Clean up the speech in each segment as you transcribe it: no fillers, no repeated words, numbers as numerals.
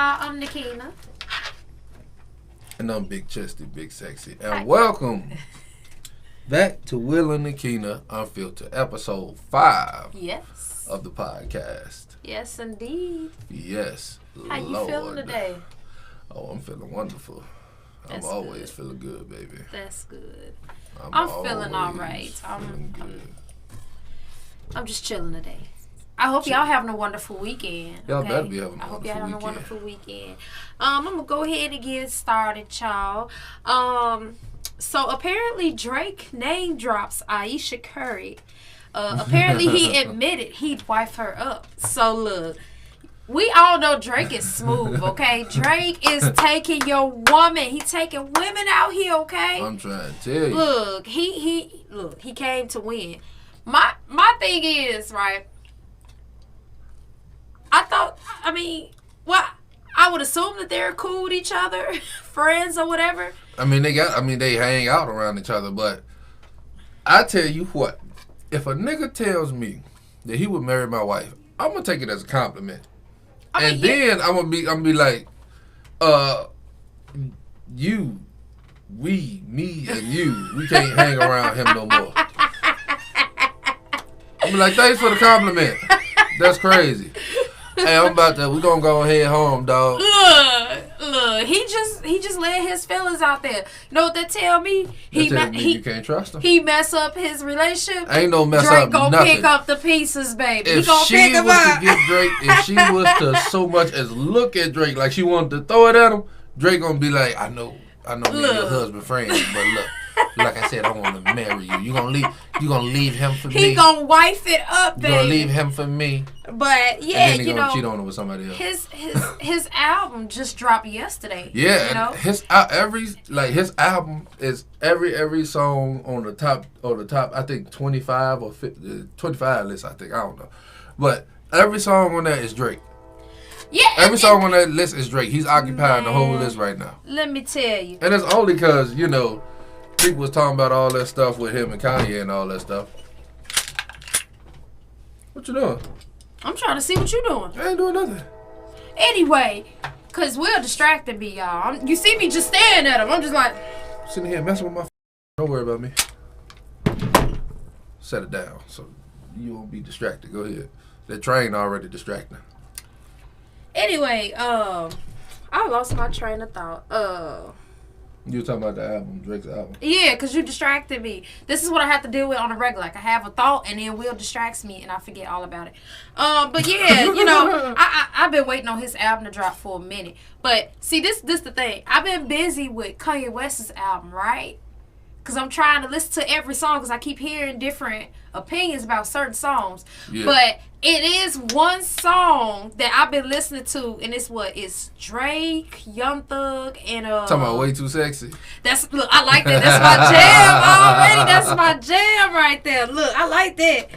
y'all. I'm Nakina. And I'm Big Chesty, Big Sexy. And welcome back to Will and Nakina Unfiltered, episode 5 of the podcast. Yes, indeed. Yes, How you feeling today? Oh, I'm feeling wonderful. I'm always feeling good, baby. That's good. I'm feeling all right. I'm just chilling today. I hope y'all having a wonderful weekend. Y'all better be having a wonderful weekend. I hope y'all having a wonderful weekend. I'm going to go ahead and get started, y'all. So apparently Drake name drops Aisha Curry. Apparently he admitted he'd wife her up. So look, we all know Drake is smooth, okay? Drake is taking your woman. He taking women out here, okay? I'm trying to tell you. Look, he came to win. My thing is, right, I would assume that they're cool with each other, friends or whatever. They hang out around each other, but I tell you what, if a nigga tells me that he would marry my wife, I'm gonna take it as a compliment. Then I'm gonna be like, you, we, me, and you, we can't hang around him no more. I'm like, thanks for the compliment. That's crazy. Hey, we gonna go head home, dog. Look, he just let his feelings out there. You know what that tell me? You can't trust him. He mess up his relationship. Ain't no mess Drake up gonna nothing. pick up the pieces, baby. If she was to so much as look at Drake like she wanted to throw it at him, Drake gonna be like, I know me and your husband friends, but look. Like I said, I want to marry you. You gonna leave him for me? He gonna wife it up, baby. You gonna leave him for me? But yeah, and then he gonna cheat on her with somebody else. His album just dropped yesterday. Yeah, you know? his album is every song on the top I think 25 or 50, 25 list I think, I don't know, but every song on that is Drake. Yeah, every song on that list is Drake. He's occupying the whole list right now. Let me tell you, and it's only because people was talking about all that stuff with him and Kanye and all that stuff. What you doing? I'm trying to see what you doing. I ain't doing nothing. Anyway, because Will distracted me, y'all. You see me just staring at him. I'm just like... sitting here messing with my Don't worry about me. Set it down so you won't be distracted. Go ahead. That train already distracting. Anyway, I lost my train of thought. You were talking about the album, Drake's album. Yeah, because you distracted me. This is what I have to deal with on a regular. Like, I have a thought, and then Will distracts me, and I forget all about it. But yeah, I've been waiting on his album to drop for a minute. But, see, this the thing. I've been busy with Kanye West's album, right? Because I'm trying to listen to every song, because I keep hearing different opinions about certain songs. Yeah. But it is one song that I've been listening to, and it's Drake, Young Thug, and talking about Way Too Sexy. Look, I like that. That's my jam already. That's my jam right there. Look, I like that.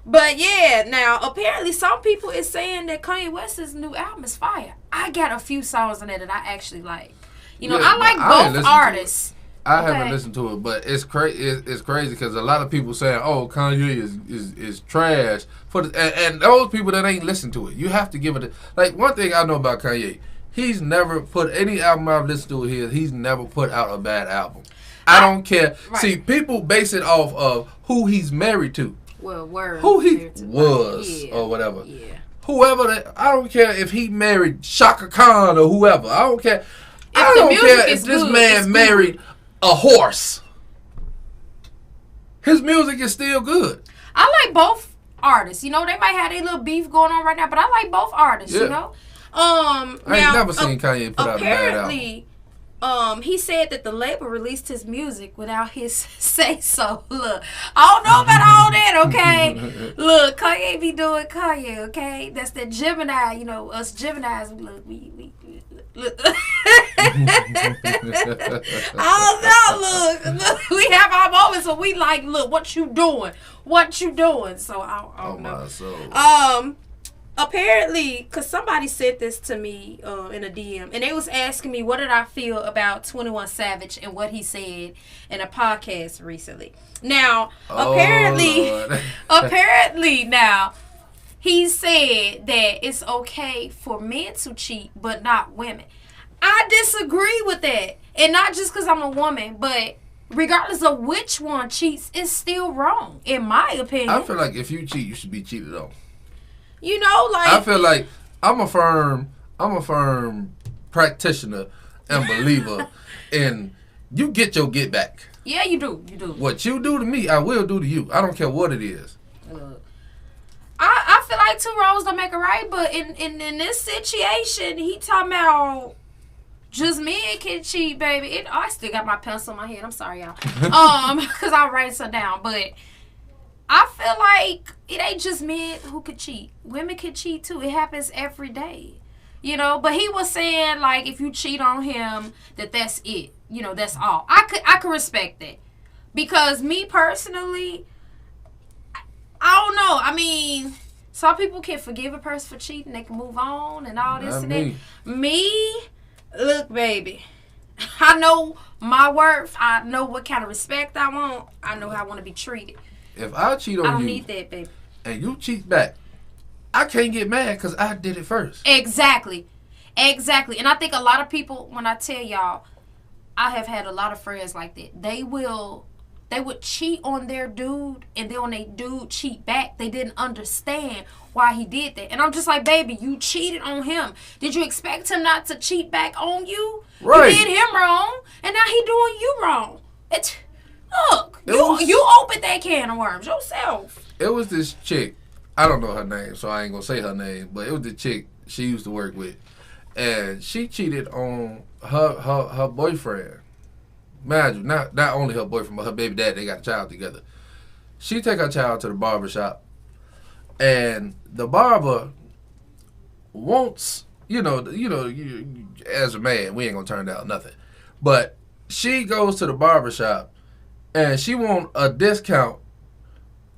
But yeah, now apparently some people is saying that Kanye West's new album is fire. I got a few songs on there that I actually like. I like both artists. I haven't listened to it, but it's crazy. It's crazy because a lot of people saying, "Oh, Kanye is trash." And those people that ain't listen to it, you have to give it. Like, one thing I know about Kanye, he's never put any album I've listened to here. He's never put out a bad album. I don't care. Right. See, people base it off of who he's married to. Well, who he was or whatever. Yeah. Whoever that. I don't care if he married Shaka Khan or whoever. I don't care. I don't care if this man married a horse. His music is still good. I like both artists. They might have their little beef going on right now, but I like both artists, I ain't never seen Kanye put out a bad album. He said that the label released his music without his say-so. Look, I don't know about all that, okay? Look, Kanye be doing Kanye, okay? That's the Gemini, us Geminis, look, we look. I don't know, look, we have our moments where we like, look, what you doing? So, I don't know. My soul. Apparently, because somebody said this to me in a DM, and they was asking me what did I feel about 21 Savage and what he said in a podcast recently. Now, apparently now, he said that it's okay for men to cheat, but not women. I disagree with that. And not just because I'm a woman, but regardless of which one cheats, it's still wrong, in my opinion. I feel like if you cheat, you should be cheated on. You know, like... I feel like I'm a firm practitioner and believer in you get your get back. Yeah, you do. You do. What you do to me, I will do to you. I don't care what it is. I feel like two wrongs don't make a right, but in this situation, he talking about just men can cheat, baby. I still got my pencil in my head. I'm sorry, y'all. Because I write it down. But I feel like it ain't just men who could cheat. Women can cheat too. It happens every day. You know, but he was saying, like, if you cheat on him, that's it. You know, that's all. I could respect that. Because me personally, I don't know. I mean, some people can forgive a person for cheating. They can move on and all this and that. Me, look, baby. I know my worth. I know what kind of respect I want. I know how I want to be treated. If I cheat on you, I don't need that, baby. And you cheat back, I can't get mad because I did it first. Exactly. And I think a lot of people, when I tell y'all, I have had a lot of friends like that. They would cheat on their dude, and then when they dude cheat back, they didn't understand why he did that. And I'm just like, baby, you cheated on him. Did you expect him not to cheat back on you? Right. You did him wrong, and now he doing you wrong. You opened that can of worms yourself. It was this chick. I don't know her name, so I ain't gonna say her name. But it was the chick she used to work with, and she cheated on her boyfriend. Imagine, not only her boyfriend, but her baby dad. They got a child together. She take her child to the barber shop, and the barber wants, you as a man, we ain't gonna turn down nothing. But she goes to the barber shop, and she want a discount,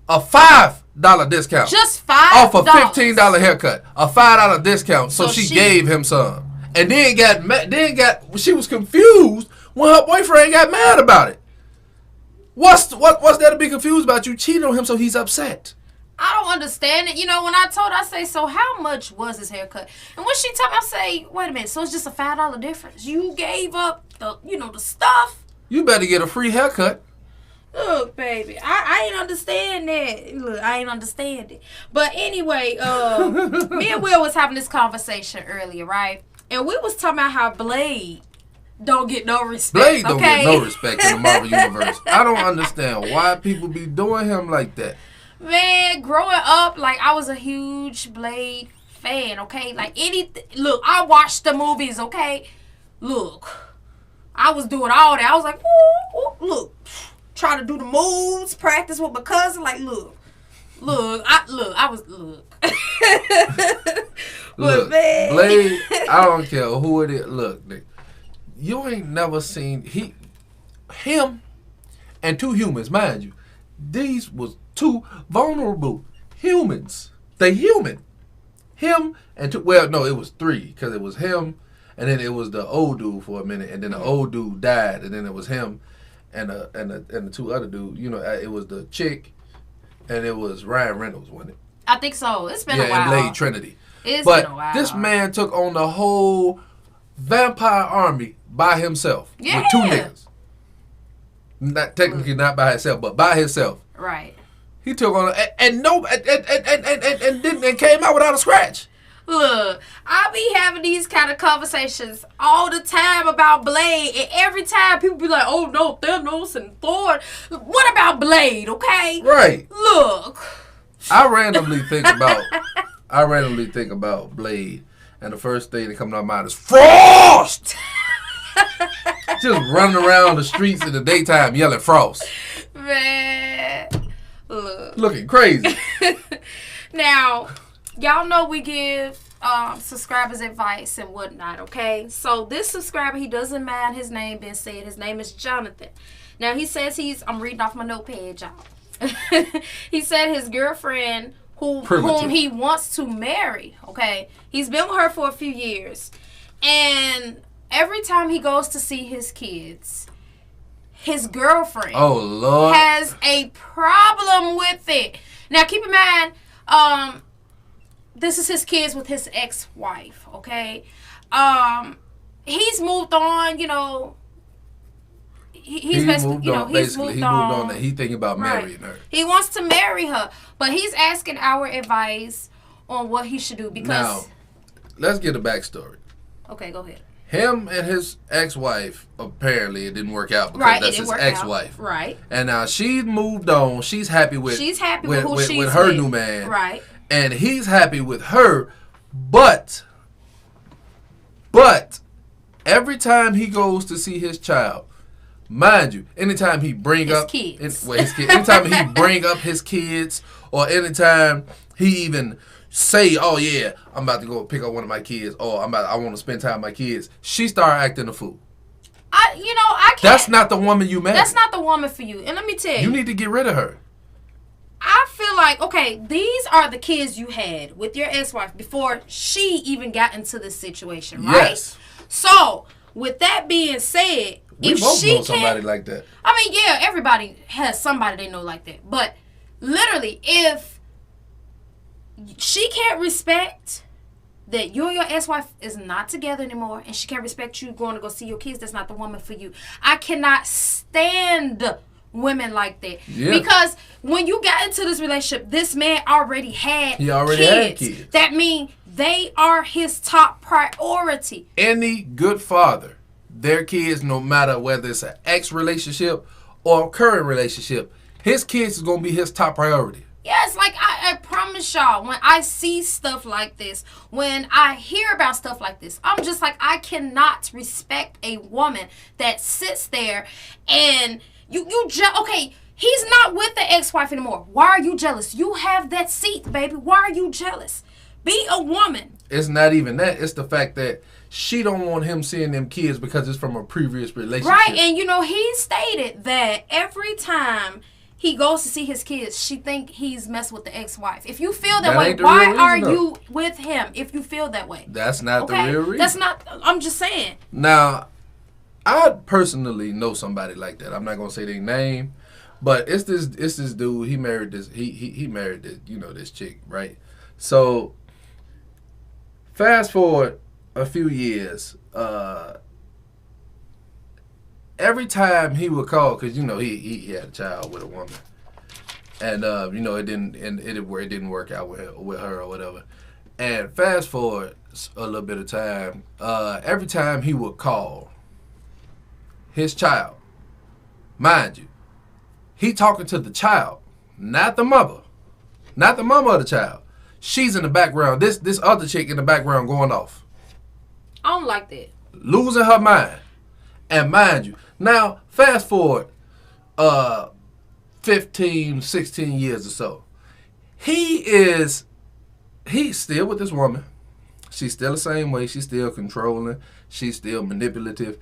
a $5 discount, just $5 off a $15 haircut, a $5 discount. So she gave him some, and she was confused when her boyfriend got mad about it. What's there to be confused about? You cheated on him, so he's upset. I don't understand it. You know, when I told her, I say, so how much was his haircut? And when she told me, I say, wait a minute, so it's just a $5 difference. You gave up the stuff. You better get a free haircut. Look, baby, I ain't understand that. Look, I ain't understand it. But anyway, me and Will was having this conversation earlier, right? And we was talking about how Blade don't get no respect. Blade don't get no respect in the Marvel Universe. I don't understand why people be doing him like that. Man, growing up, like, I was a huge Blade fan, okay? Like, look, I watched the movies, okay? Look, I was doing all that. I was like, ooh, look, trying to do the moves, practice with my cousin. Like, look, I was. Look, man. Blade, I don't care who it is. Look, Nick, you ain't never seen him and two humans, mind you. These was two vulnerable humans. They human. Him and two. Well, no, it was three because it was him, and then it was the old dude for a minute, and then the old dude died, and then it was him, and the two other dudes. You know, it was the chick, and it was Ryan Reynolds, wasn't it? I think so. It's been a while. Yeah, and Blade Trinity. It's been a while. This man took on the whole vampire army by himself with two niggas. Not technically not by himself, but by himself. Right. He took on and came out without a scratch. Look, I be having these kind of conversations all the time about Blade, and every time people be like, "Oh no, Thanos and Thor." What about Blade? Okay. Right. Look. I randomly think about Blade, and the first thing that comes to my mind is Frost. Just running around the streets in the daytime yelling Frost. Man, look. Looking crazy. Now, y'all know we give subscribers advice and whatnot, okay? So this subscriber, he doesn't mind his name being said. His name is Jonathan. Now, he says I'm reading off my notepad, y'all. He said his girlfriend, whom he wants to marry, okay? He's been with her for a few years. And every time he goes to see his kids, his girlfriend Lord, has a problem with it. Now, keep in mind, this is his kids with his ex-wife, okay? He's moved on, you know. He's basically, you know, he's moved on. And he thinking about marrying her. He wants to marry her, but he's asking our advice on what he should do because. Now, let's get a backstory. Okay, go ahead. Him and his ex-wife, apparently it didn't work out because that's his ex-wife. Right. And now she's moved on. She's happy with her new man. Right. And he's happy with her, but every time he goes to see his child, mind you, anytime he bring up his kids, anytime he bring up his kids, or anytime he even say, "Oh yeah, I'm about to go pick up one of my kids," or I want to spend time with my kids, she start acting a fool. I can't. That's not the woman you married. That's not the woman for you. And let me tell you, you need to get rid of her. I feel like, okay, these are the kids you had with your ex-wife before she even got into this situation, right? Yes. So, with that being said, we both know somebody like that. I mean, yeah, everybody has somebody they know like that. But literally, if she can't respect that you and your ex-wife is not together anymore, and she can't respect you going to go see your kids, that's not the woman for you. I cannot stand women like that. Yeah. Because when you got into this relationship, this man already had kids. That means they are his top priority. Any good father, their kids, no matter whether it's an ex relationship or a current relationship, his kids is going to be his top priority. Yes, like I promise y'all, when I see stuff like this, when I hear about stuff like this, I'm just like, I cannot respect a woman that sits there and okay, he's not with the ex-wife anymore. Why are you jealous? You have that seat, baby. Why are you jealous? Be a woman. It's not even that. It's the fact that she don't want him seeing them kids because it's from a previous relationship. Right, and he stated that every time he goes to see his kids, she think he's messing with the ex-wife. If you feel that way, why are you with him if you feel that way? That's not the real reason. That's not, I'm just saying. Now, I personally know somebody like that. I'm not gonna say their name, but it's this dude. He married this. He married this. This chick, right? So, fast forward a few years. Every time he would call, because he had a child with a woman, and it didn't work out with her or whatever. And fast forward a little bit of time. Every time he would call his child, mind you, he talking to the child, not the mother of the child. She's in the background. This other chick in the background going off. I don't like that. Losing her mind. And mind you, now fast forward 15, 16 years or so. He's still with this woman. She's still the same way. She's still controlling. She's still manipulative.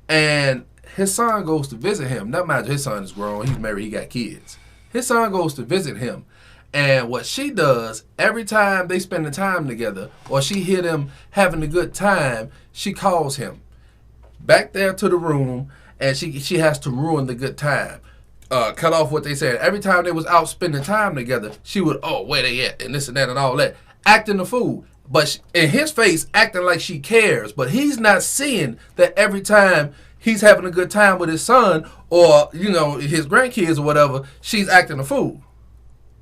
And his son goes to visit him. Now, mind you, his son is grown. He's married. He got kids. His son goes to visit him. And what she does, every time they spend the time together, or she hear them having a good time, she calls him back there to the room, and she has to ruin the good time. Cut off what they said. Every time they was out spending time together, she would, where they at, and this and that and all that. Acting a fool. But in his face, acting like she cares. But he's not seeing that every time he's having a good time with his son or, his grandkids or whatever, she's acting a fool.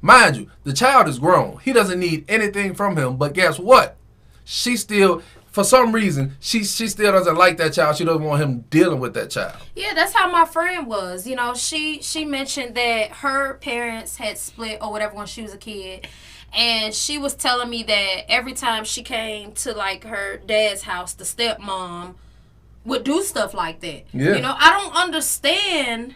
Mind you, the child is grown. He doesn't need anything from him. But guess what? She still, for some reason, she still doesn't like that child. She doesn't want him dealing with that child. Yeah, that's how my friend was. She mentioned that her parents had split or whatever when she was a kid. And she was telling me that every time she came to, like, her dad's house, the stepmom would do stuff like that. Yeah. I don't understand.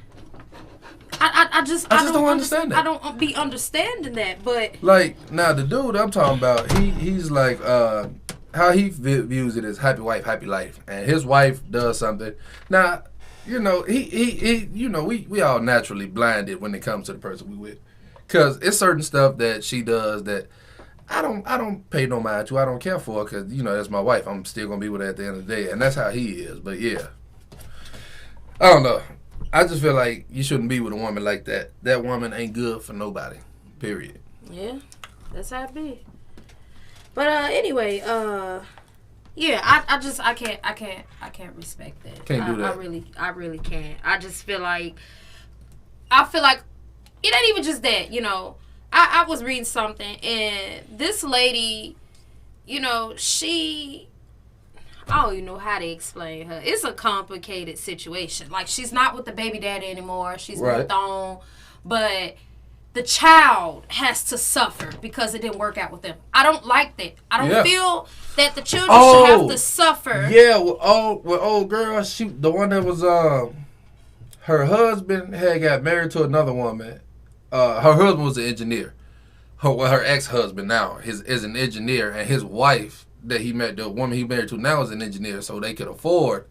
I just don't understand that. I don't be understanding that, but... Like, now, the dude I'm talking about, he's like, how he views it as happy wife, happy life. And his wife does something. Now, we all naturally blinded when it comes to the person we with. Because it's certain stuff that she does that I don't pay no mind to. I don't care for, because, that's my wife. I'm still going to be with her at the end of the day. And that's how he is. But, yeah. I don't know. I just feel like you shouldn't be with a woman like that. That woman ain't good for nobody. Period. Yeah. That's how it be. But anyway, yeah, I can't respect that. Can't do that. I really can't. I just feel like it ain't even just that, you know. I was reading something, and this lady, you know, I don't even know how to explain her. It's a complicated situation. Like, she's not with the baby daddy anymore. She's moved on. But the child has to suffer because it didn't work out with them. I don't like that. I don't feel that the children should have to suffer. Yeah, with old girl, the one that was, her husband had got married to another woman. Her husband was an engineer. Her ex-husband now is an engineer, and his wife that he met, the woman he married to now, is an engineer, so they could afford,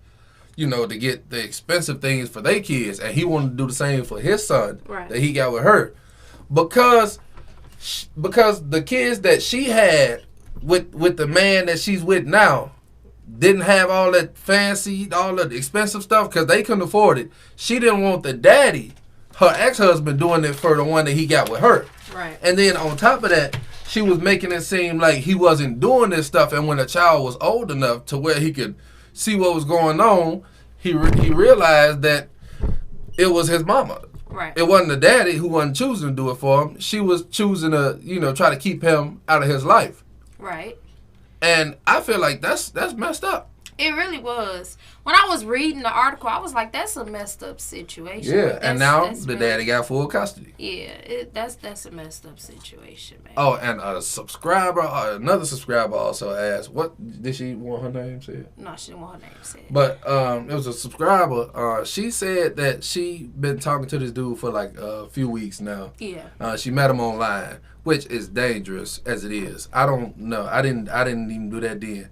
you know, to get the expensive things for their kids, and he wanted to do the same for his son that he got with her, because the kids that she had with the man that she's with now didn't have all that fancy, all the expensive stuff because they couldn't afford it. She didn't want the daddy, her ex-husband, doing it for the one that he got with her. Right. And then on top of that, she was making it seem like he wasn't doing this stuff. And when the child was old enough to where he could see what was going on, he realized that it was his mama. Right. It wasn't the daddy who wasn't choosing to do it for him. She was choosing to, you know, try to keep him out of his life. Right. And I feel like that's messed up. It really was. When I was reading the article, I was like, "That's a messed up situation." Yeah, like, and now the daddy got full custody. Yeah, that's a messed up situation, man. Oh, and another subscriber also asked, "What did she want her name said?" No, she didn't want her name said. But it was a subscriber. She said that she been talking to this dude for like a few weeks now. Yeah. She met him online, which is dangerous as it is. I don't know. I didn't even do that then,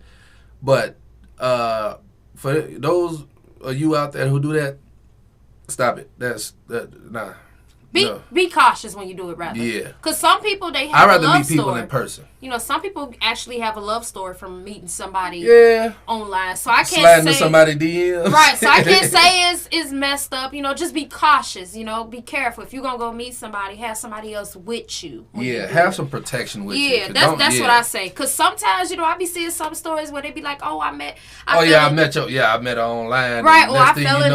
but. For those of you out there who do that, stop it. Nah. Be cautious when you do it, rather. Yeah. Because some people, they have I'd rather a love meet people story. in person. You know, some people actually have a love story from meeting somebody online. So I can't Sliding say... to somebody DMs. Right. So I can't say it's messed up. You know, just be cautious. You know, be careful. If you're going to go meet somebody, have somebody else with you. Yeah, have some protection with you. Yeah, that's what I say. Because sometimes, you know, I be seeing some stories where they be like, oh, I met her online. Right. Or I fell in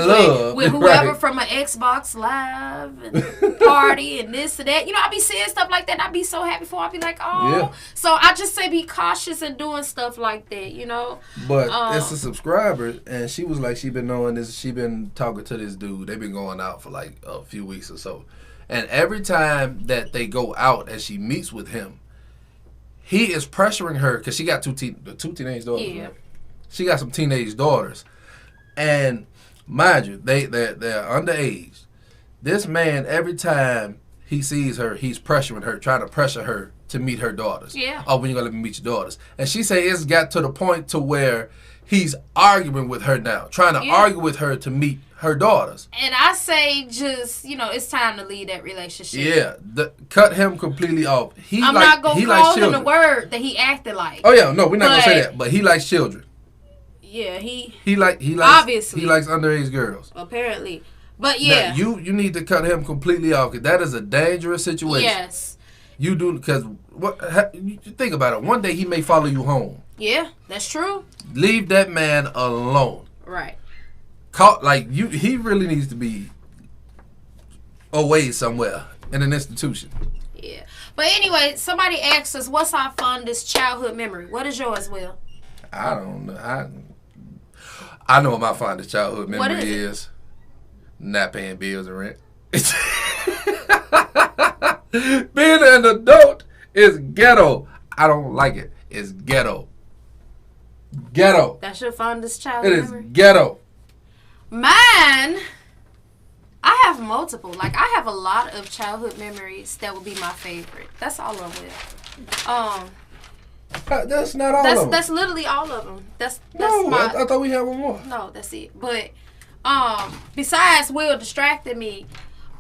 love with whoever from an Xbox Live and party and this and that. You know, I be seeing stuff like that and I be so happy for her. I be like, oh. Yeah. So I just say be cautious in doing stuff like that, you know. But it's a subscriber, and she was like, she been knowing this. She been talking to this dude. They've been going out for like a few weeks or so. And every time that they go out and she meets with him, he is pressuring her because she got two teenage daughters. Yeah. Right? She got some teenage daughters. And mind you, they're underage. This man, every time he sees her, he's pressuring her, trying to pressure her to meet her daughters. Yeah. Oh, when you gonna let me meet your daughters? And she say it's got to the point to where he's arguing with her now, trying to argue with her to meet her daughters. And I say just, you know, it's time to leave that relationship. Yeah. Cut him completely off. I'm not going to call him the word that he acted like. Oh, yeah. No, we're not going to say that. But he likes children. Yeah, he likes obviously. He likes underage girls. Apparently. But yeah. Now, you need to cut him completely off because that is a dangerous situation. Yes. You do, because you think about it. One day he may follow you home. Yeah, that's true. Leave that man alone. Right. He really needs to be away somewhere in an institution. Yeah. But anyway, somebody asked us, what's our fondest childhood memory? What is yours, Will? I don't know. I know what my fondest childhood memory is. Not paying bills and rent. Being an adult is ghetto. I don't like it. It's ghetto. Ghetto. That's your fondest childhood memory? It is ghetto. Mine, I have multiple. Like, I have a lot of childhood memories that would be my favorite. That's all I'm with. That's not all of them. That's literally all of them. That's no, my... I thought we had one more. No, that's it. But, besides Will distracting me,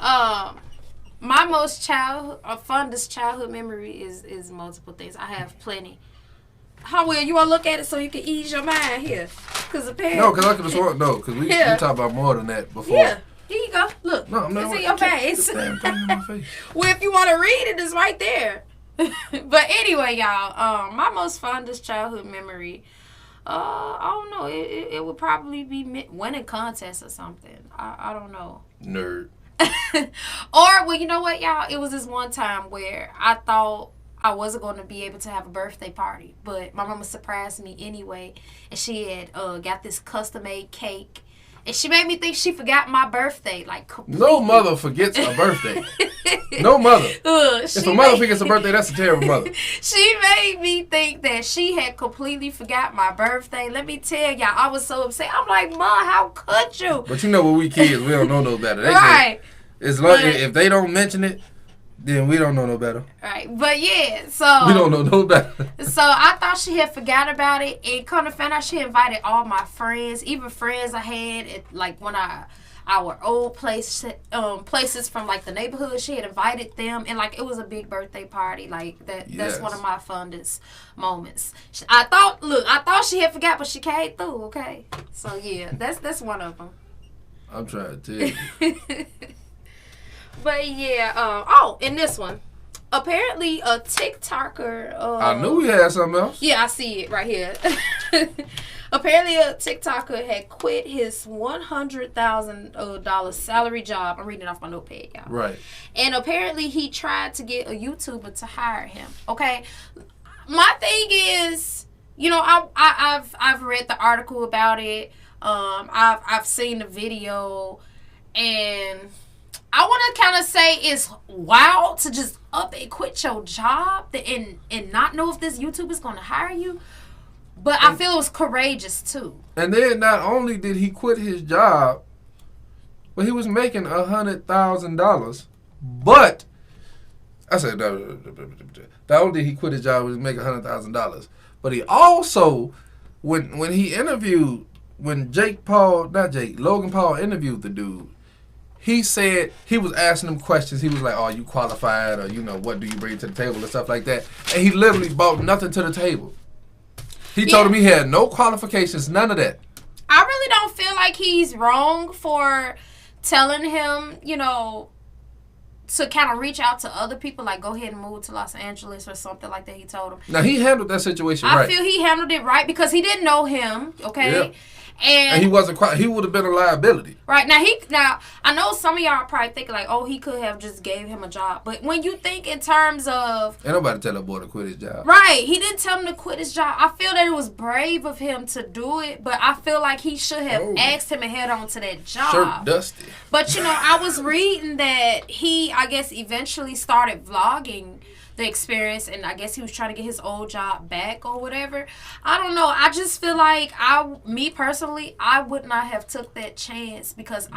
my most fondest childhood memory is multiple things. I have plenty. How Will, you want to look at it so you can ease your mind here? Because apparently... No, because I could have sworn... No, because we talked about more than that before. Yeah. Here you go. Look. No, I'm not... It's in your face. Damn thing in my face. Well, if you want to read it, it's right there. But anyway, y'all, my most fondest childhood memory, I don't know. It would probably be winning contests or something. I don't know. Nerd. Or, well, you know what, y'all? It was this one time where I thought I wasn't going to be able to have a birthday party, but my mama surprised me anyway, and she had got this custom-made cake, and she made me think she forgot my birthday, like, completely. No mother forgets a birthday. No mother. If a mother forgets a birthday, that's a terrible mother. She made me think that she had completely forgot my birthday. Let me tell y'all, I was so upset. I'm like, Ma, how could you? But you know what, we kids, we don't know no better. They right. If they don't mention it, then we don't know no better. Right. But yeah, so. We don't know no better. So I thought she had forgot about it, and kind of found out she invited all my friends, even friends I had at, like, our old places from, like, the neighborhood. She had invited them, and, like, it was a big birthday party. Like, that's one of my fondest moments. I thought she had forgot, but she came through, okay? So, yeah, that's one of them. I'm trying to tell you. But, yeah, and this one. Apparently, a TikToker... I knew we had something else. Yeah, I see it right here. Apparently, a TikToker had quit his $100,000 salary job. I'm reading off my notepad, y'all. Right. And apparently, he tried to get a YouTuber to hire him. Okay? My thing is, you know, I've read the article about it. I've seen the video, and I want to kind of say it's wild to just up and quit your job and not know if this YouTuber is going to hire you. But I feel it was courageous too. And then not only did he quit his job, but he was making $100,000. But I said not only did he quit his job, he was making $100,000. But he also, when Logan Paul interviewed the dude, he said, he was asking him questions. He was like, "Are you qualified?" Or, you know, "What do you bring to the table?" and stuff like that. And he literally brought nothing to the table. He told him he had no qualifications, none of that. I really don't feel like he's wrong for telling him, you know, to kind of reach out to other people, like go ahead and move to Los Angeles or something like that. He told him. Now, he handled that situation right. I feel he handled it right because he didn't know him, okay? Yeah. And he wasn't quite. He would have been a liability. Right. Now I know some of y'all are probably thinking like, oh, he could have just gave him a job. But when you think in terms of, ain't nobody tell that boy to quit his job. Right. He didn't tell him to quit his job. I feel that it was brave of him to do it, but I feel like he should have asked him and head on to that job. Shirt dusty. But you know, I was reading that he, I guess, eventually started vlogging the experience, and I guess he was trying to get his old job back or whatever. I don't know. I just feel like me personally, I would not have took that chance because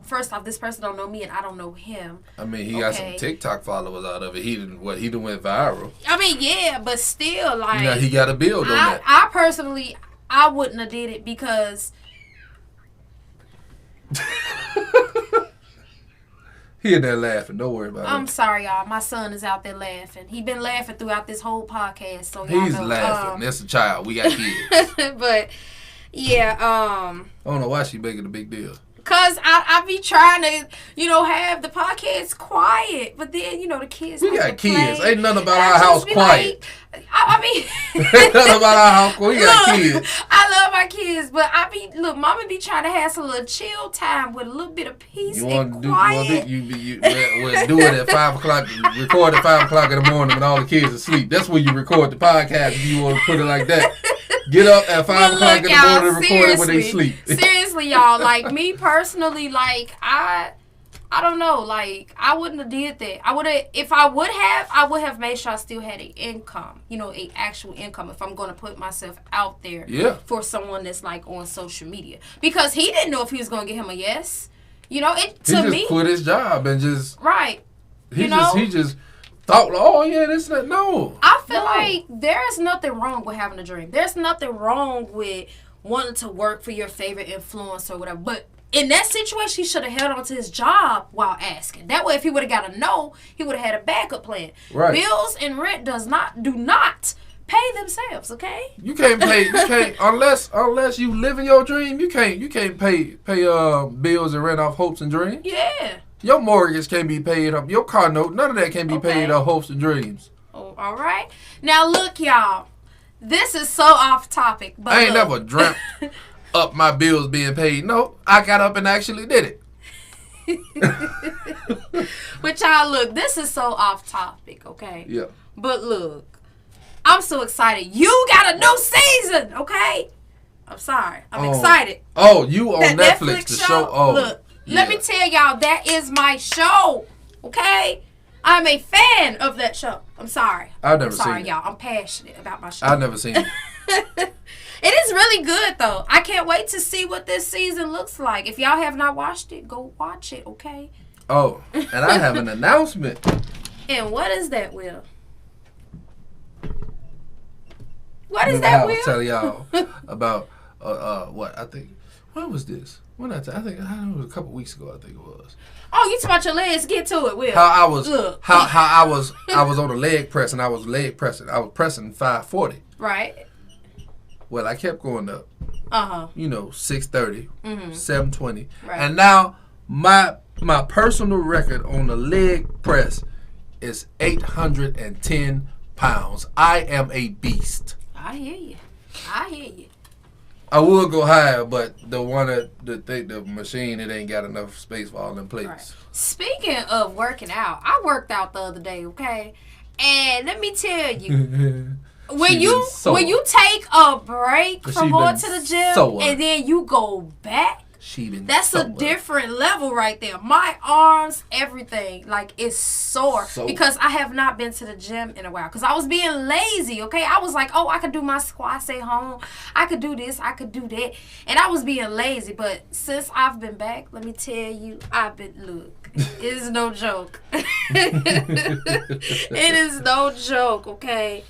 first off, this person don't know me and I don't know him. I mean, he got some TikTok followers out of it. He done went viral. I mean, yeah, but still, like, now he got a build on that. I personally, I wouldn't have did it because he in there laughing. Don't worry about it. I'm sorry, y'all. My son is out there laughing. He been laughing throughout this whole podcast. So he's laughing. That's a child. We got kids. But yeah, I don't know why she making a big deal. Cause I be trying to, you know, have the podcast quiet, but then you know the kids. We got kids. Ain't nothing about our house quiet. Like, I mean, ain't nothing about our house quiet. We got kids. I love my kids, but look, Mama be trying to have some little chill time with a little bit of peace and quiet. We'll do it at 5 o'clock. Record at 5 o'clock in the morning when all the kids are asleep. That's when you record the podcast. If you want to put it like that. Get up at 5 o'clock in the morning and record it when they sleep. Seriously, y'all. Like, me personally, like, I don't know. Like, I wouldn't have did that. I would have made sure I still had an income. You know, an actual income if I'm going to put myself out there for someone that's, like, on social media. Because he didn't know if he was going to get him a yes. You know, he just quit his job and just... Right. He just thought, oh, yeah, this and that. No. I feel like there's nothing wrong with having a dream. There's nothing wrong with wanting to work for your favorite influencer or whatever. But in that situation, he should have held on to his job while asking. That way, if he would have got a no, he would have had a backup plan. Right. Bills and rent do not pay themselves, okay? You can't unless you live in your dream, you can't pay bills and rent off hopes and dreams. Yeah. Your mortgage can't be paid up. Your car note, none of that can be paid off hopes and dreams. Oh, All right. Now look, y'all. This is so off topic, but I ain't never dreamt up my bills being paid. No, I got up and actually did it. But y'all, look, this is so off topic, okay? Yeah. But look, I'm so excited. You got a new season, okay? I'm sorry. I'm excited. Oh, you on that Netflix, the show? Oh, look, let me tell y'all, that is my show, okay? I'm a fan of that show. I'm sorry. I've never seen it. Sorry, y'all. I'm passionate about my show. I've never seen it. It is really good, though. I can't wait to see what this season looks like. If y'all have not watched it, go watch it, okay? Oh, and I have an announcement. And what is that, Will? What is that, Will? I was telling y'all about what I think. When was this? When I think it was a couple weeks ago. I think it was. Oh, you talking about your legs? Get to it, Will. How I was I was on a leg press and I was leg pressing. I was pressing 540. Right. Well, I kept going up. 630, 720, right. And now my personal record on the leg press is 810 pounds. I am a beast. I hear you. I would go higher, but the machine, it ain't got enough space for all them plates. Right. Speaking of working out, I worked out the other day, okay? And let me tell you, when you take a break from going to the gym and then you go back, that's a different level right there. My arms, everything, like, it's sore because I have not been to the gym in a while because I was being lazy, okay? I was like, oh, I could do my squats at home. I could do this. I could do that. And I was being lazy. But since I've been back, let me tell you, look, it is no joke. It is no joke, okay?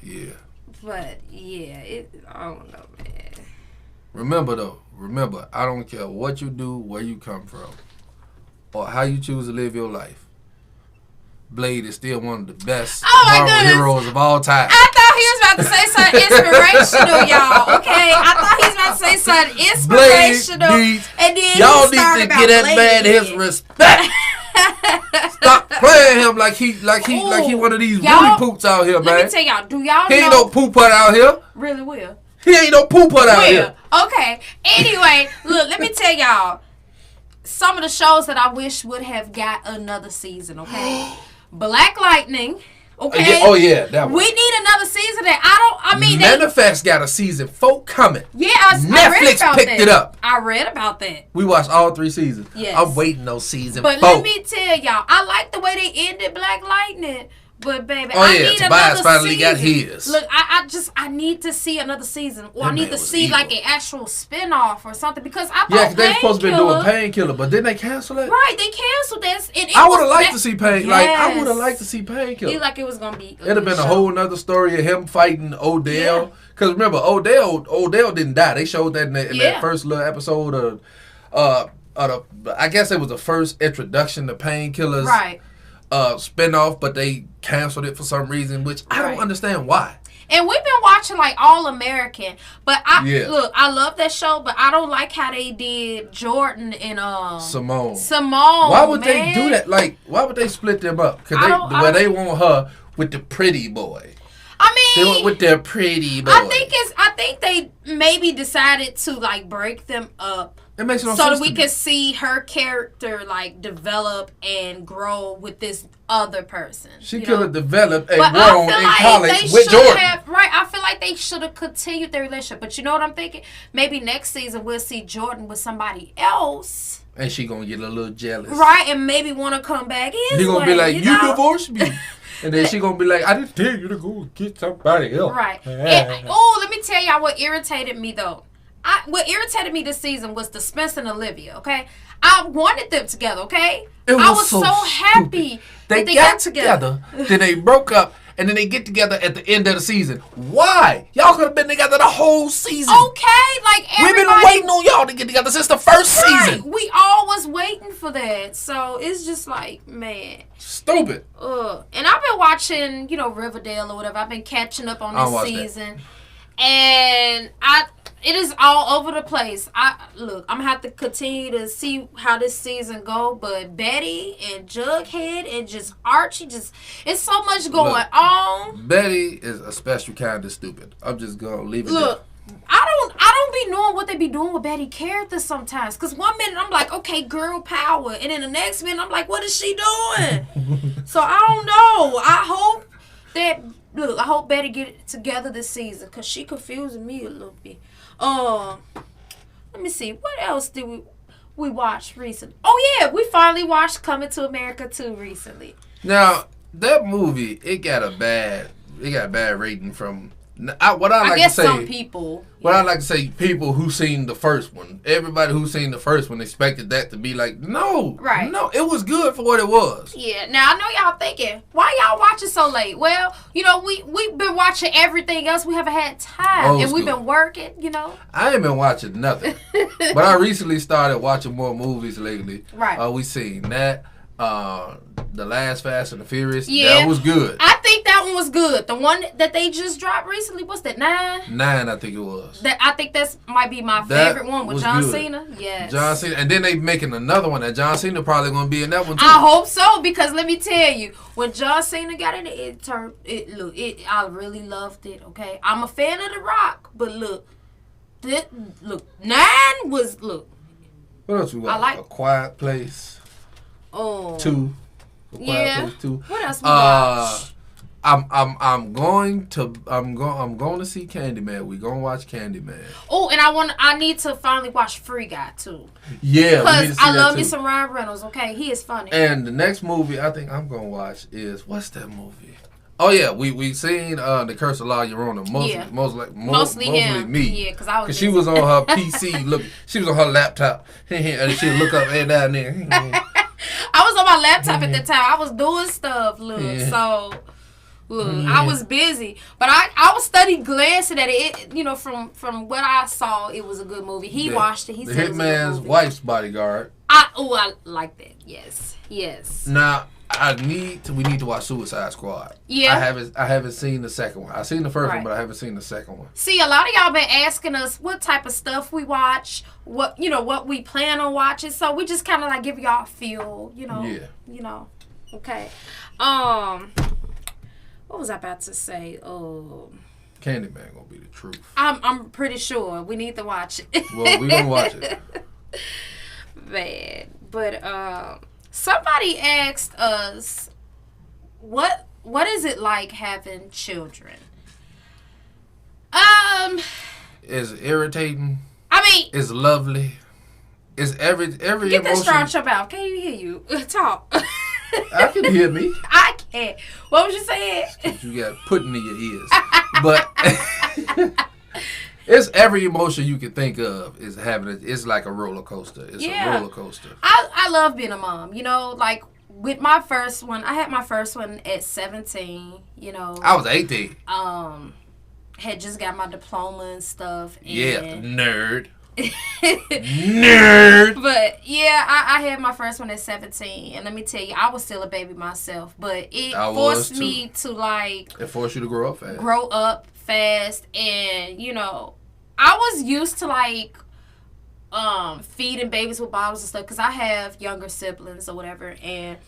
Yeah. But, yeah, I don't know, man. Remember, I don't care what you do, where you come from, or how you choose to live your life. Blade is still one of the best Marvel heroes of all time. I thought he was about to say something inspirational, y'all. Okay, I thought he was about to say something inspirational, and then y'all need to get that man his respect. Stop playing him like he one of these woolly poops out here, man. Let me tell y'all, do y'all know? He ain't no pooper out here. Really, Will? He ain't no pooper out here. Okay. Anyway, look, let me tell y'all some of the shows that I wish would have got another season, okay? Black Lightning, okay? That one. We need another season Manifest got a season 4 coming. Yeah, I read about Netflix picked it up. I read about that. We watched all 3 seasons. Yes. I'm waiting on season 4. But let me tell y'all, I like the way they ended Black Lightning. But baby, I need Tobias another finally season. got his. Look, I need to see another season, or I need to see like an actual spinoff or something because I thought because they supposed to be doing Painkiller, but didn't they cancel it? Right, they canceled this. I would have liked to see Painkiller. Like I would have liked to see Painkiller. Like it was gonna be. It'd have been a whole nother story of him fighting Odell. Because remember, Odell didn't die. They showed that in that first little episode of I guess it was the first introduction to Painkillers. Right. Spinoff, but they canceled it for some reason, which I don't understand why. And we've been watching like All American, but look, I love that show, but I don't like how they did Jordan and Simone. Why would they do that? Like, why would they split them up? Because they want her with the pretty boy. I mean, they went with their pretty boy. I think they maybe decided to like break them up. It makes no sense so that we can see her character like develop and grow with this other person. She could have developed and grown in college with Jordan. I feel like they should have continued their relationship. But you know what I'm thinking? Maybe next season we'll see Jordan with somebody else. And she gonna get a little jealous. Right, and maybe want to come back his way. He gonna be like, you divorced me. And then she gonna be like, I didn't tell you to go get somebody else. Right. Let me tell y'all what irritated me though. What irritated me this season was the Spencer and Olivia, okay? I wanted them together, okay? I was so happy they got together, then they broke up, and then they get together at the end of the season. Why? Y'all could have been together the whole season. Okay, like everybody. We've been waiting on y'all to get together since the first season. We all was waiting for that. So it's just like, man. Stupid. And I've been watching, Riverdale or whatever. I've been catching up on this season. And it is all over the place. I'm gonna have to continue to see how this season go. But Betty and Jughead and just Archie, it's so much going on. Betty is a special kind of stupid. I'm just gonna leave it there. I don't be knowing what they be doing with Betty characters sometimes. Cause one minute I'm like, okay, girl power, and then the next minute I'm like, what is she doing? So I don't know. I hope Betty get it together this season, cause she confusing me a little bit. Let me see. What else did we watch recently? Oh yeah, we finally watched Coming to America 2 recently. Now that movie, it got a bad rating from. I guess some people. I like to say, people who seen the first one. Everybody who seen the first one expected that to be like, no, it was good for what it was. Yeah. Now I know y'all thinking, why y'all watching so late? Well, we've been watching everything else. We haven't had time, and we've been working. I ain't been watching nothing, but I recently started watching more movies lately. Right. We seen that. The last Fast and the Furious. Yeah, that was good. I think that one was good. The one that they just dropped recently, what's that, 9? 9, I think it was. I think that's might be my favorite one with John Cena. Yes. John Cena, and then they making another one that John Cena probably gonna be in that one too. I hope so, because let me tell you, when John Cena got in it, I really loved it. Okay, I'm a fan of The Rock, but look, 9 was What else we got? A Quiet Place. Oh. 2. Place 2. What else we watch? I'm going to see Candyman. We gonna watch Candyman. Oh, and I need to finally watch Free Guy too. Yeah, because I love me some Ryan Reynolds. Okay, he is funny. And the next movie I think I'm gonna watch is, what's that movie? Oh yeah, we seen The Curse of La Llorona. Mostly me. Yeah, because she was on her PC. She was on her laptop, and she would look up and down there. I was on my laptop at the time. I was doing stuff, So, I was busy. But I was studying, glancing at it. From what I saw, it was a good movie. He watched it. He said it was a good movie. Hitman's Wife's Bodyguard. I like that. Yes. Now, we need to watch Suicide Squad. Yeah. I haven't seen the second one. I've seen the first one, but I haven't seen the second one. See, a lot of y'all been asking us what type of stuff we watch, what we plan on watching. So we just kind of like give y'all a feel, Yeah. Okay. What was I about to say? Candyman gonna be the truth. I'm pretty sure we need to watch it. Well, we gonna watch it. Bad, but somebody asked us, what is it like having children? It's irritating. I mean, it's lovely. It's every get emotion. Get that straw chop out. Can't even hear you talk. I can hear me. I can't. What was you saying? You got pudding in your ears. But it's every emotion you can think of is having it. It's like a roller coaster. It's a roller coaster. I love being a mom. Like with my first one, I had my first one at 17. I was 18. Had just got my diploma and stuff. And nerd. Nerd. But yeah, I had my first one at 17, and let me tell you, I was still a baby myself, but it forced me to it forced you to grow up fast. And I was used to feeding babies with bottles and stuff, because I have younger siblings or whatever, and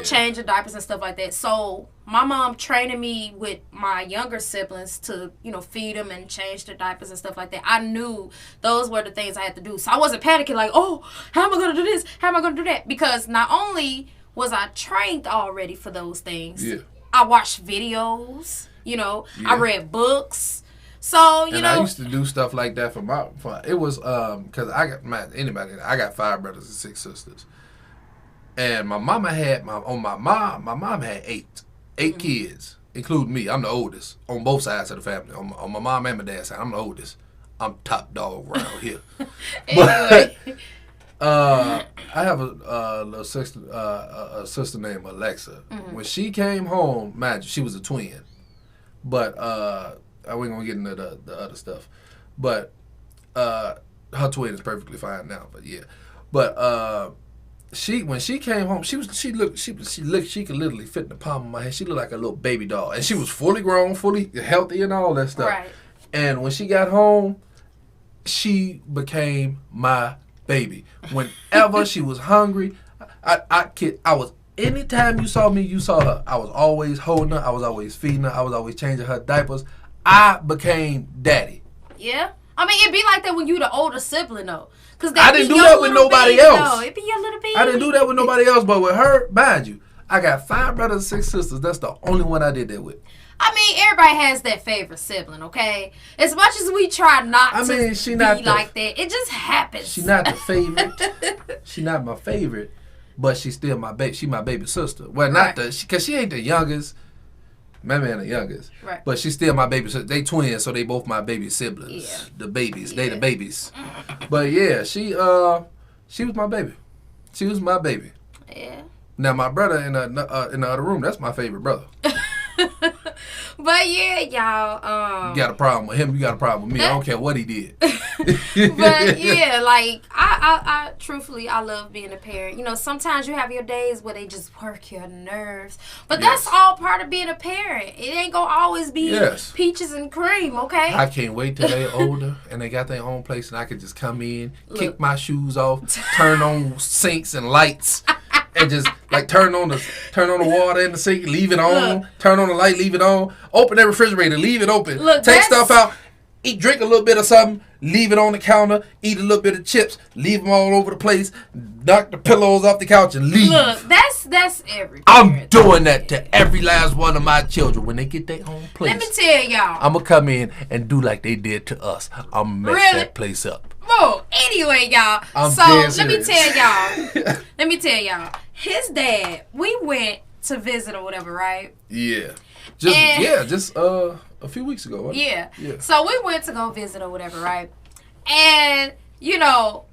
changing diapers and stuff like that. So my mom training me with my younger siblings to, feed them and change their diapers and stuff like that. I knew those were the things I had to do. So I wasn't panicking like, oh, how am I going to do this? How am I going to do that? Because not only was I trained already for those things, I watched videos, I read books. So, I used to do stuff like that it was, because I got 5 brothers and 6 sisters. And my mom had my mom had 8 kids, including me. I'm the oldest on both sides of the family. On my mom and my dad's side, I'm the oldest. I'm top dog around here. But I have a sister named Alexa. Mm-hmm. When she came home, mind you, she was a twin. But I ain't gonna get into the other stuff. But her twin is perfectly fine now. But yeah, but when she came home, she could literally fit in the palm of my hand. She looked like a little baby doll, and she was fully grown, fully healthy, and all that stuff. Right. And when she got home, she became my baby. Whenever she was hungry, anytime you saw me, you saw her. I was always holding her. I was always feeding her. I was always changing her diapers. I became daddy. Yeah. I mean, it'd be like that when you the older sibling, though. I didn't do that with nobody else. It'd be your little baby. I didn't do that with nobody else, but with her, mind you, I got 5 brothers and 6 sisters. That's the only one I did that with. I mean, everybody has that favorite sibling, okay? As much as we try not to be like that, it just happens. She's not the favorite. She's not my favorite, but she's still my baby. She's my baby sister. Well, not because she ain't the youngest. My man the youngest. Right. But she's still my baby sister. They twins, so they both my baby siblings. Yeah. The babies. Yeah. They the babies. But yeah, she was my baby. She was my baby. Yeah. Now my brother in the other room, that's my favorite brother. But yeah, y'all. You got a problem with him, you got a problem with me. I don't care what he did. But yeah, like I truthfully, I love being a parent. You know, sometimes you have your days where they just work your nerves. But that's all part of being a parent. It ain't gonna always be peaches and cream, okay? I can't wait till they're older and they got their own place and I can just come in, kick my shoes off, turn on sinks and lights. And just like turn on the water in the sink, leave it on. Turn on the light, leave it on. Open that refrigerator, leave it open. Take stuff out, drink a little bit of something, leave it on the counter. Eat a little bit of chips, leave them all over the place. Knock the pillows off the couch and leave. Look, that's every parent. I'm doing that to every last one of my children when they get their own place. Let me tell y'all. I'm gonna come in and do like they did to us. I'm gonna mess that place up. Oh, anyway, y'all. Let me tell y'all. His dad, we went to visit or whatever, right? Yeah. Just a few weeks ago. Wasn't it? Yeah. So we went to go visit or whatever, right? And, you know,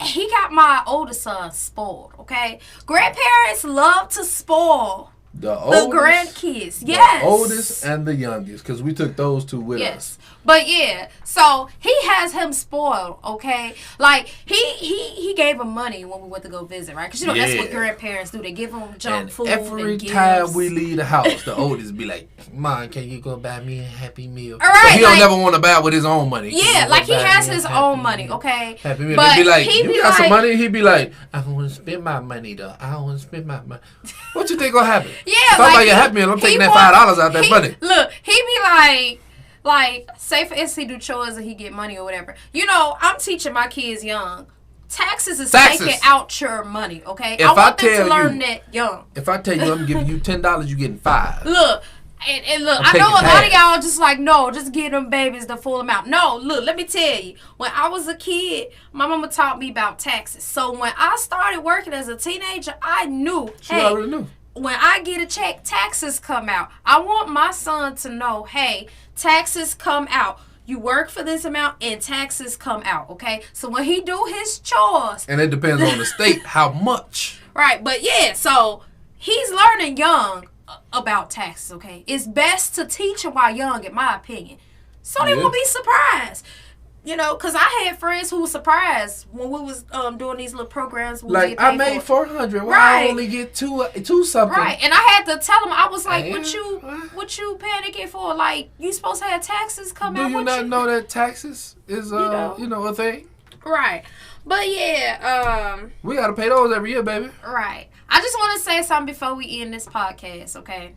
he got my older son spoiled, okay? Grandparents love to spoil the grandkids. Yes. The oldest and the youngest, because we took those two with us. But yeah, so he has him spoiled, okay? Like, he gave him money when we went to go visit, right? Because, you know, that's what grandparents do. They give him junk food every time we leave the house, the oldest be like, Mom, can you go buy me a Happy Meal? All right. So he don't never want to buy with his own money. Yeah, like he has his own money, okay? Happy Meal. But they be like, you got some money? He'd be like, I don't want to spend my money, though. I don't want to spend my money. What you think gonna happen? Yeah, if I buy you a Happy Meal, I'm taking that $5 out that money. Look, he be like, say for instance, he do chores and he get money or whatever. You know, I'm teaching my kids young. Taxes is taking out your money, okay? I want them to learn that young. If I tell you I'm giving you $10, you getting $5. Look, and look, I know a lot of y'all just like, no, just give them babies the full amount. No, look, let me tell you. When I was a kid, my mama taught me about taxes. So when I started working as a teenager, I knew, she already knew. When I get a check, taxes come out. I want my son to know, hey, taxes come out. You work for this amount and taxes come out, okay? So when he do his chores. And it depends on the state how much. Right, but yeah, so he's learning young about taxes, okay? It's best to teach him while young, in my opinion. So they won't be surprised. You know, because I had friends who were surprised when we was doing these little programs. Like, I made $400. Why I only get two something? Right, and I had to tell them, I was like, what you panicking for? Like, you supposed to have taxes come out? Do you not know that taxes is, a thing? Right. But, yeah. We got to pay those every year, baby. Right. I just want to say something before we end this podcast, okay?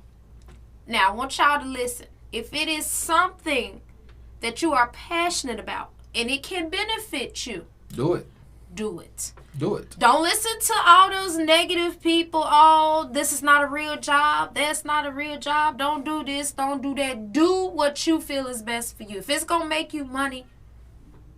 Now, I want y'all to listen. If it is something that you are passionate about, and it can benefit you, do it. Do it. Do it. Don't listen to all those negative people. Oh, this is not a real job. That's not a real job. Don't do this. Don't do that. Do what you feel is best for you. If it's going to make you money,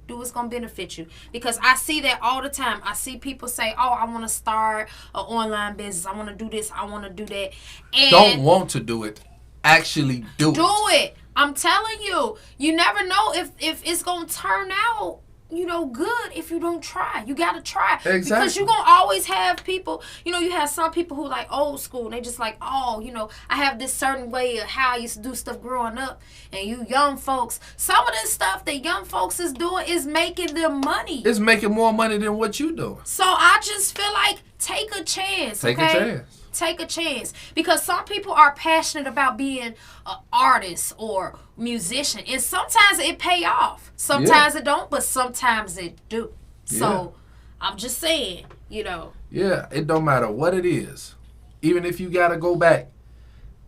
do what's going to benefit you. Because I see that all the time. I see people say, oh, I want to start an online business. I want to do this. I want to do that. And don't want to do it. Actually do it. Do it. I'm telling you, you never know if it's going to turn out, you know, good if you don't try. You got to try. Exactly. Because you're going to always have people, you know, you have some people who like old school. And they just like, oh, you know, I have this certain way of how I used to do stuff growing up. And you young folks, some of this stuff that young folks is doing is making them money. It's making more money than what you doing. So I just feel like take a chance. Take a chance. take a chance. Because some people are passionate about being an artist or musician. And sometimes it pay off. Sometimes it don't, but sometimes it do. So, I'm just saying, you know. Yeah, it don't matter what it is. Even if you got to go back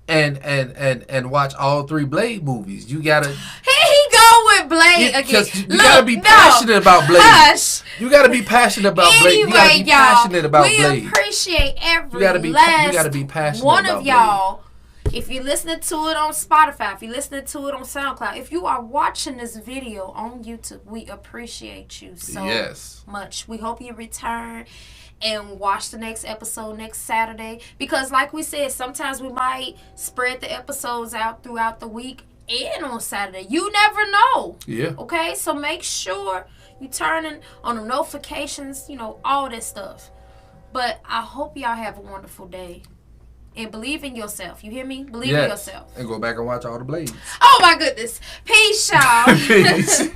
and watch all 3 Blade movies, you got to... Here he go with Blade again. Because you got to be passionate about Blade. Hush. You got to be passionate about Blade. You got to be passionate about Blade. We appreciate every you gotta be passionate one about of y'all. Blade. If you're listening to it on Spotify, if you're listening to it on SoundCloud, if you are watching this video on YouTube, we appreciate you so much. We hope you return and watch the next episode next Saturday. Because like we said, sometimes we might spread the episodes out throughout the week and on Saturday. You never know. Yeah. Okay? So make sure you turning on the notifications, you know, all that stuff. But I hope y'all have a wonderful day. And believe in yourself. You hear me? Believe in yourself. And go back and watch all the Blades. Oh, my goodness. Peace, y'all. Peace.